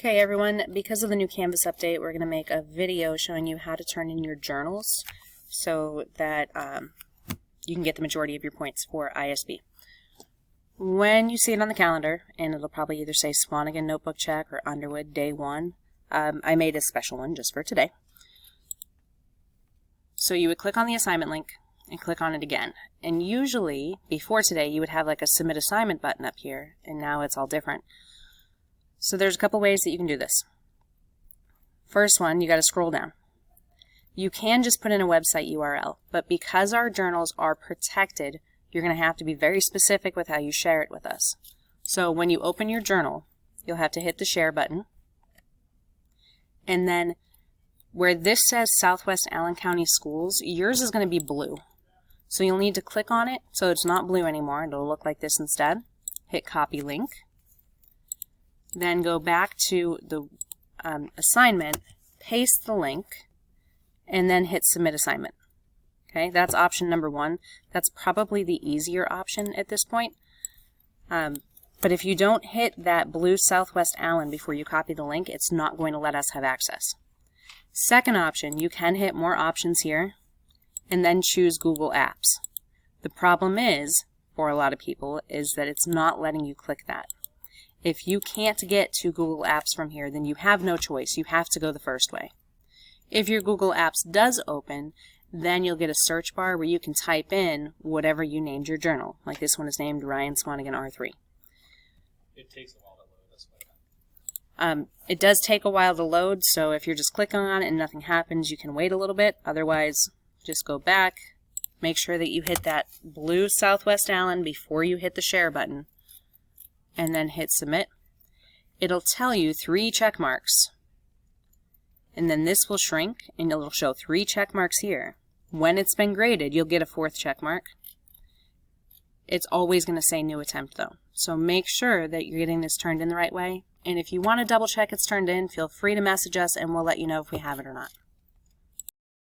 Okay everyone, because of the new Canvas update, we're going to make a video showing you how to turn in your journals so that you can get the majority of your points for ISB. When you see it on the calendar, and it'll probably either say Swanigan Notebook Check or Underwood Day 1, I made a special one just for today. So you would click on the assignment link and click on it again. And usually, before today, you would have like a Submit Assignment button up here, and now it's all different. So there's a couple ways that you can do this. First one, you got to scroll down. You can just put in a website URL, but because our journals are protected, you're going to have to be very specific with how you share it with us. So when you open your journal, you'll have to hit the share button. And then where this says Southwest Allen County Schools, yours is going to be blue. So you'll need to click on it so it's not blue anymore. It'll look like this instead. Hit copy link. Then go back to the assignment, paste the link, and then hit submit assignment. Okay, that's option number 1. That's probably the easier option at this point. But if you don't hit that blue Southwest Allen before you copy the link, it's not going to let us have access. Second option, you can hit more options here and then choose Google Apps. The problem is, for a lot of people, is that it's not letting you click that. If you can't get to Google Apps from here, then you have no choice. You have to go the first way. If your Google Apps does open, then you'll get a search bar where you can type in whatever you named your journal. Like this one is named Ryan Swanigan R3. It takes a while to load this way. It does take a while to load, so if you're just clicking on it and nothing happens, you can wait a little bit. Otherwise, just go back. Make sure that you hit that blue Southwest Allen before you hit the share button, and then hit submit. It'll tell you 3 check marks, and then this will shrink and it'll show 3 check marks here. When it's been graded, you'll get a 4th check mark. It's always going to say new attempt though, so make sure that you're getting this turned in the right way, and if you want to double check it's turned in, feel free to message us and we'll let you know if we have it or not.